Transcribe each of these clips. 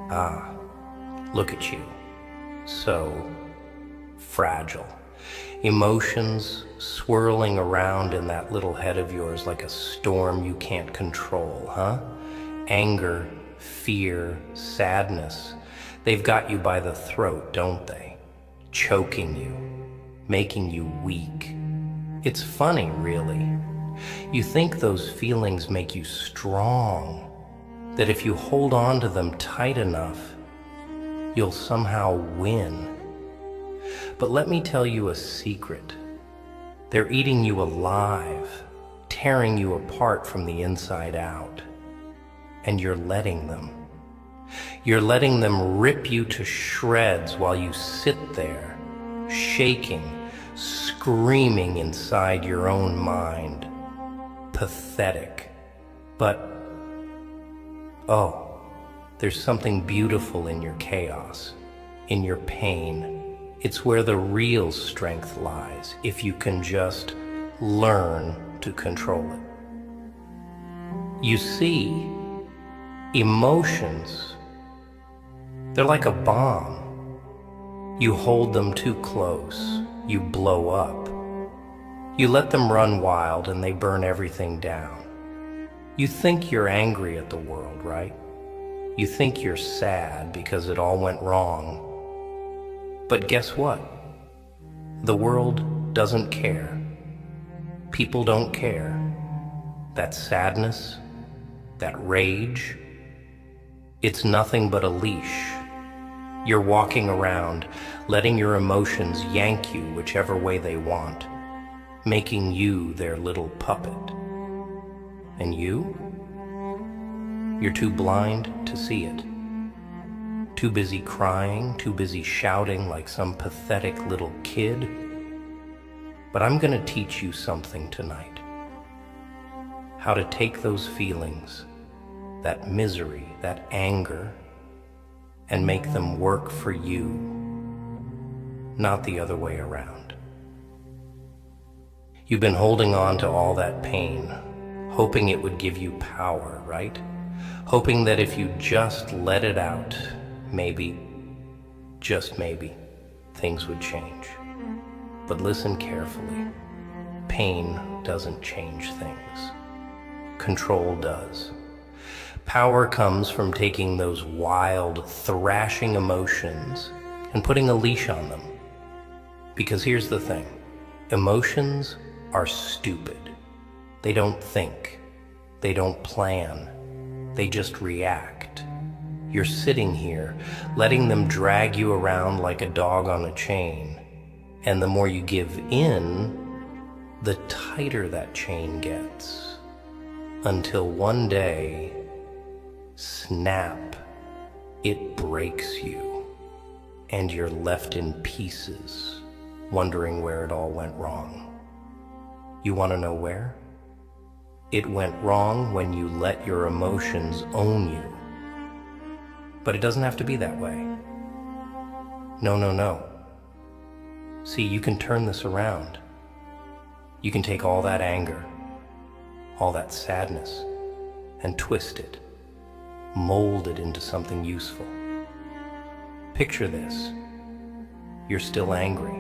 Ah, look at you. So fragile. Emotions swirling around in that little head of yours like a storm you can't control, huh? Anger, fear, sadness. They've got you by the throat, don't they? Choking you, making you weak. It's funny, really. You think those feelings make you strong, that if you hold on to them tight enough, you'll somehow win. But let me tell you a secret. They're eating you alive, tearing you apart from the inside out. And you're letting them. You're letting them rip you to shreds while you sit there, shaking, screaming inside your own mind. Pathetic. But, oh, there's something beautiful in your chaos, in your pain. It's where the real strength lies, if you can just learn to control it. You see, emotions, they're like a bomb. You hold them too close, you blow up. You let them run wild and they burn everything down. You think you're angry at the world, right? You think you're sad because it all went wrong. But guess what? The world doesn't care. People don't care. That sadness, that rage, it's nothing but a leash. You're walking around, letting your emotions yank you whichever way they want, making you their little puppet. And you? You're too blind to see it. Too busy crying, too busy shouting like some pathetic little kid. But I'm gonna teach you something tonight. How to take those feelings, that misery, that anger, and make them work for you, not the other way around. You've been holding on to all that pain, hoping it would give you power, right? Hoping that if you just let it out, maybe, just maybe, things would change. But listen carefully. Pain doesn't change things. Control does. Power comes from taking those wild, thrashing emotions and putting a leash on them. Because here's the thing. Emotions are stupid. They don't think. They don't plan. They just react. You're sitting here, letting them drag you around like a dog on a chain. And the more you give in, the tighter that chain gets. Until one day, snap, it breaks you. And you're left in pieces, wondering where it all went wrong. You want to know where? It went wrong when you let your emotions own you. But it doesn't have to be that way. No, no, no. See, you can turn this around. You can take all that anger, all that sadness, and twist it, mold it into something useful. Picture this. You're still angry,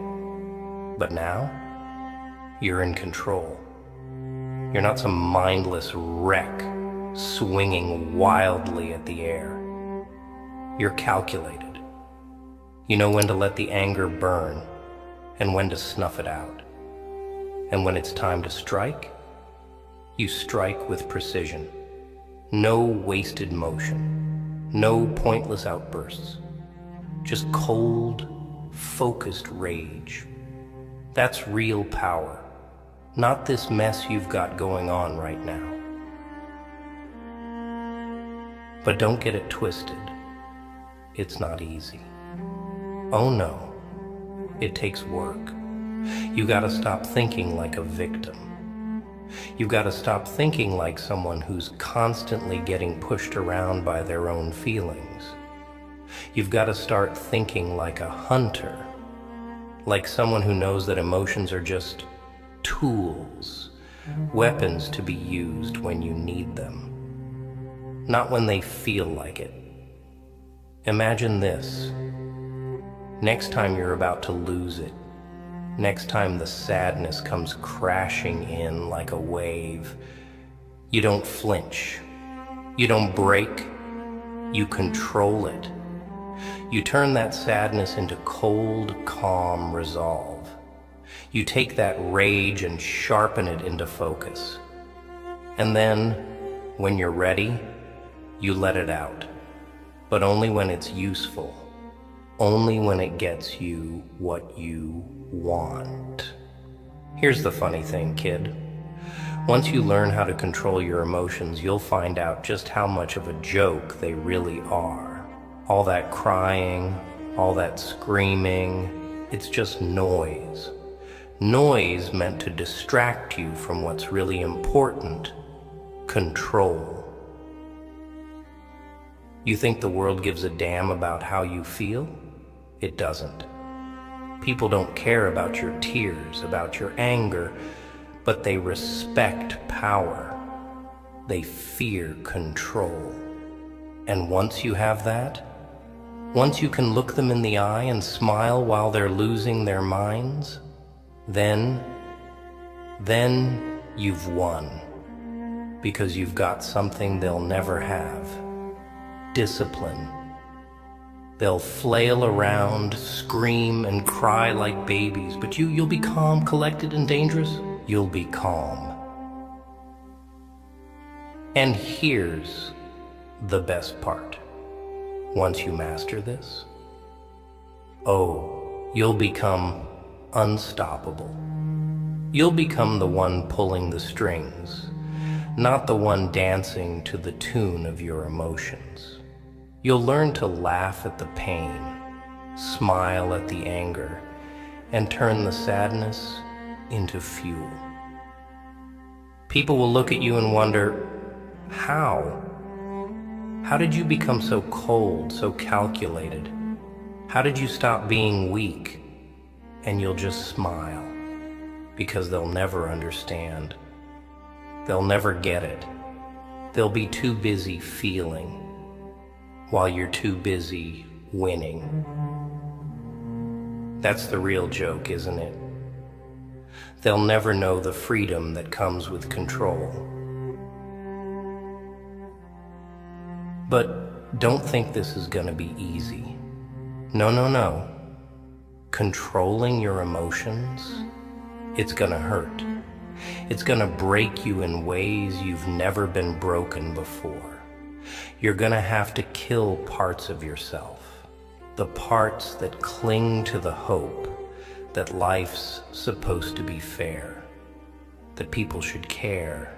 but now you're in control. You're not some mindless wreck swinging wildly at the air. You're calculated. You know when to let the anger burn and when to snuff it out. And when it's time to strike, you strike with precision. No wasted motion, no pointless outbursts, just cold, focused rage. That's real power, not this mess you've got going on right now. But don't get it twisted. It's not easy. Oh no, it takes work. You gotta stop thinking like a victim. You've gotta stop thinking like someone who's constantly getting pushed around by their own feelings. You've gotta start thinking like a hunter, like someone who knows that emotions are just tools, weapons to be used when you need them, not when they feel like it. Imagine this. Next time you're about to lose it, next time the sadness comes crashing in like a wave, you don't flinch, you don't break, you control it. You turn that sadness into cold, calm resolve. You take that rage and sharpen it into focus. And then, when you're ready, you let it out. But only when it's useful. Only when it gets you what you want. Here's the funny thing, kid. Once you learn how to control your emotions, you'll find out just how much of a joke they really are. All that crying, all that screaming, it's just noise. Noise meant to distract you from what's really important: control. You think the world gives a damn about how you feel? It doesn't. People don't care about your tears, about your anger, but they respect power. They fear control. And once you have that, once you can look them in the eye and smile while they're losing their minds, then you've won. Because you've got something they'll never have: discipline. They'll flail around, scream, and cry like babies, but you'll be calm, collected, and dangerous. You'll be calm. And here's the best part. Once you master this, you'll become unstoppable. You'll become the one pulling the strings, not the one dancing to the tune of your emotions. You'll learn to laugh at the pain, smile at the anger, and turn the sadness into fuel. People will look at you and wonder, how? How did you become so cold, so calculated? How did you stop being weak? And you'll just smile, because they'll never understand. They'll never get it. They'll be too busy feeling, while you're too busy winning. That's the real joke, isn't it? They'll never know the freedom that comes with control. But don't think this is gonna be easy. No. Controlling your emotions, it's gonna hurt. It's gonna break you in ways you've never been broken before. You're gonna have to kill parts of yourself, the parts that cling to the hope that life's supposed to be fair, that people should care.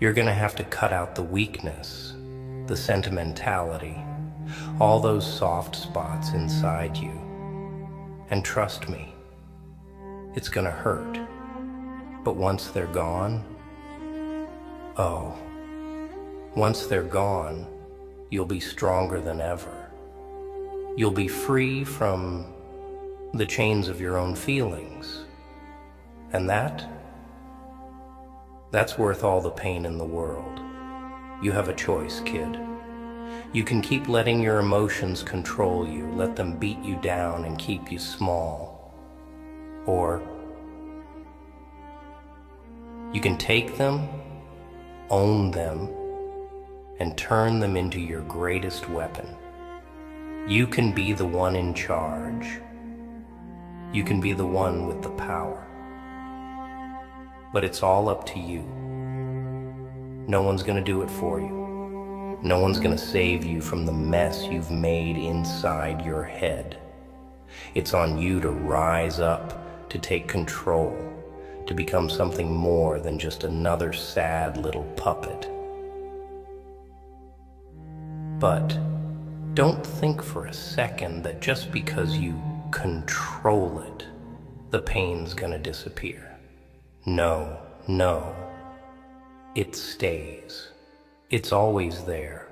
You're gonna have to cut out the weakness, the sentimentality, all those soft spots inside you. And trust me, it's gonna hurt. But once they're gone, once they're gone, you'll be stronger than ever. You'll be free from the chains of your own feelings. And that's worth all the pain in the world. You have a choice, kid. You can keep letting your emotions control you, let them beat you down and keep you small. Or you can take them, own them, and turn them into your greatest weapon. You can be the one in charge. You can be the one with the power. But it's all up to you. No one's gonna do it for you. No one's gonna save you from the mess you've made inside your head. It's on you to rise up, to take control, to become something more than just another sad little puppet. But don't think for a second that just because you control it, the pain's gonna disappear. No. It stays. It's always there,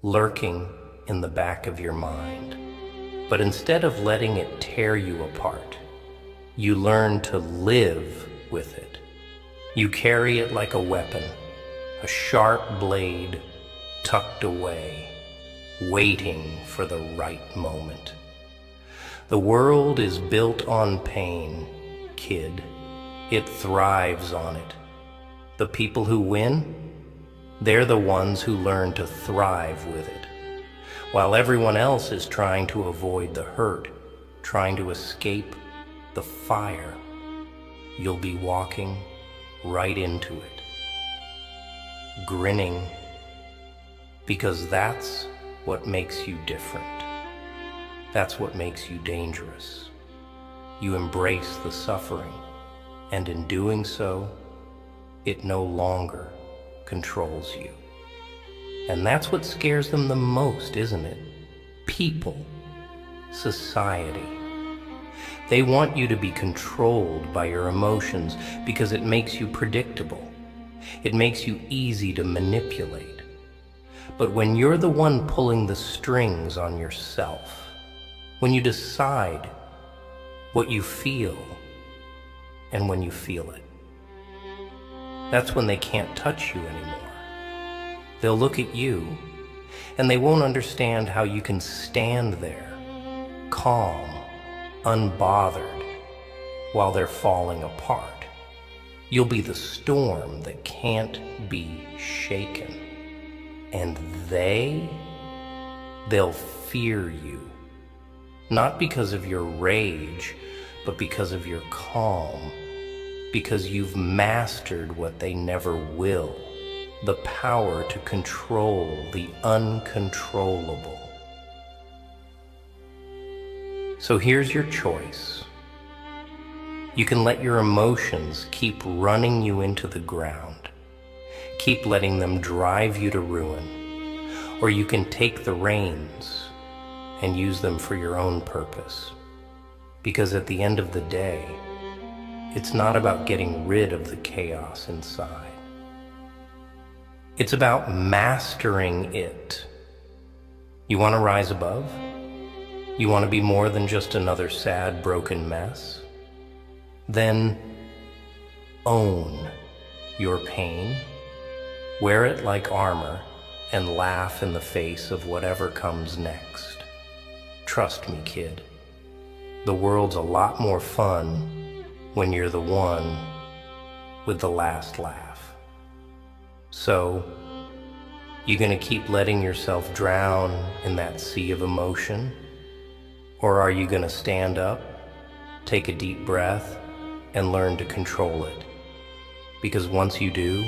lurking in the back of your mind. But instead of letting it tear you apart, you learn to live with it. You carry it like a weapon, a sharp blade tucked away. waiting for the right moment. The world is built on pain, kid. It thrives on it. The people who win, they're the ones who learn to thrive with it. While everyone else is trying to avoid the hurt, trying to escape the fire, you'll be walking right into it, grinning, because that's what makes you different. That's what makes you dangerous. You embrace the suffering, and in doing so, it no longer controls you. And that's what scares them the most, isn't it? People, society. They want you to be controlled by your emotions because it makes you predictable. It makes you easy to manipulate. But when you're the one pulling the strings on yourself, when you decide what you feel and when you feel it, that's when they can't touch you anymore. They'll look at you and they won't understand how you can stand there, calm, unbothered, while they're falling apart. You'll be the storm that can't be shaken. And they'll fear you. Not because of your rage, but because of your calm. Because you've mastered what they never will. The power to control the uncontrollable. So here's your choice. You can let your emotions keep running you into the ground. Keep letting them drive you to ruin. Or you can take the reins and use them for your own purpose. Because at the end of the day, it's not about getting rid of the chaos inside. It's about mastering it. You want to rise above? You want to be more than just another sad, broken mess? Then own your pain, wear it like armor, and laugh in the face of whatever comes next. Trust me, kid. The world's a lot more fun when you're the one with the last laugh. So, you gonna keep letting yourself drown in that sea of emotion? Or are you gonna stand up, take a deep breath, and learn to control it? Because once you do,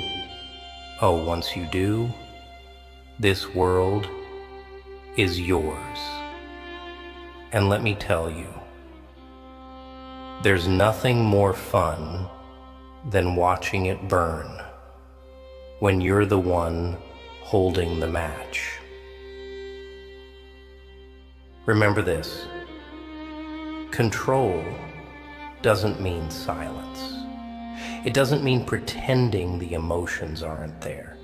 this world is yours. And let me tell you, there's nothing more fun than watching it burn when you're the one holding the match. Remember this, control doesn't mean silence. It doesn't mean pretending the emotions aren't there.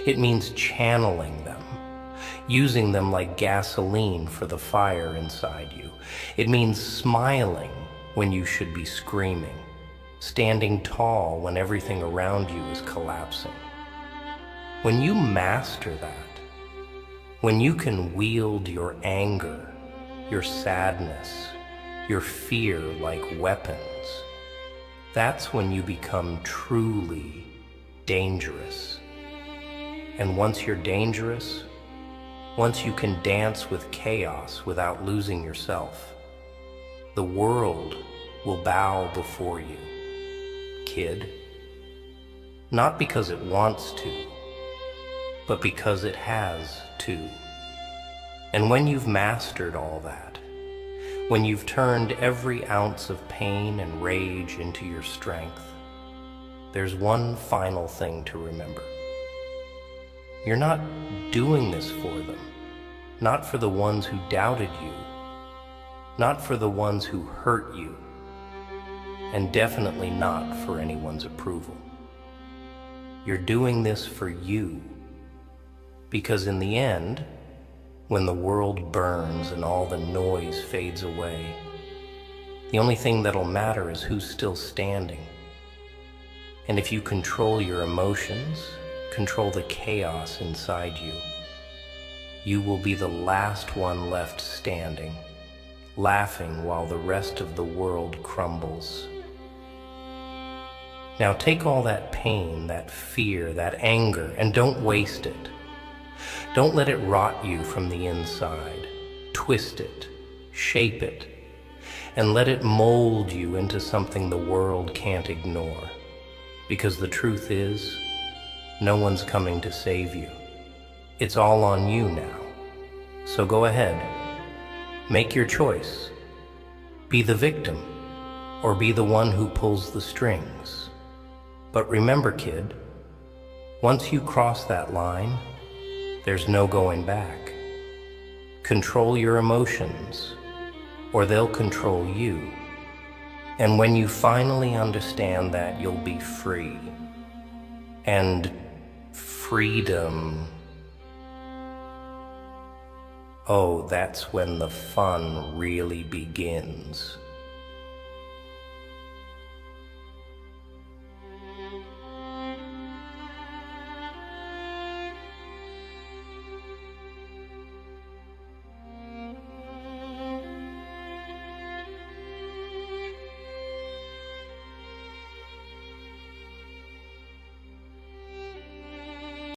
It means channeling them, using them like gasoline for the fire inside you. It means smiling when you should be screaming, standing tall when everything around you is collapsing. When you master that, when you can wield your anger, your sadness, your fear like weapons, that's when you become truly dangerous. And once you're dangerous, once you can dance with chaos without losing yourself, the world will bow before you, kid. Not because it wants to, but because it has to. And when you've mastered all that, when you've turned every ounce of pain and rage into your strength, there's one final thing to remember. You're not doing this for them, not for the ones who doubted you, not for the ones who hurt you, and definitely not for anyone's approval. You're doing this for you, because in the end, when the world burns and all the noise fades away, the only thing that'll matter is who's still standing. And if you control your emotions, control the chaos inside you, you will be the last one left standing, laughing while the rest of the world crumbles. Now take all that pain, that fear, that anger, and don't waste it. Don't let it rot you from the inside. Twist it, shape it, and let it mold you into something the world can't ignore. Because the truth is, no one's coming to save you. It's all on you now. So go ahead, make your choice. Be the victim, or be the one who pulls the strings. But remember, kid, once you cross that line, there's no going back. Control your emotions, or they'll control you. And when you finally understand that, you'll be free. And freedom, oh, that's when the fun really begins.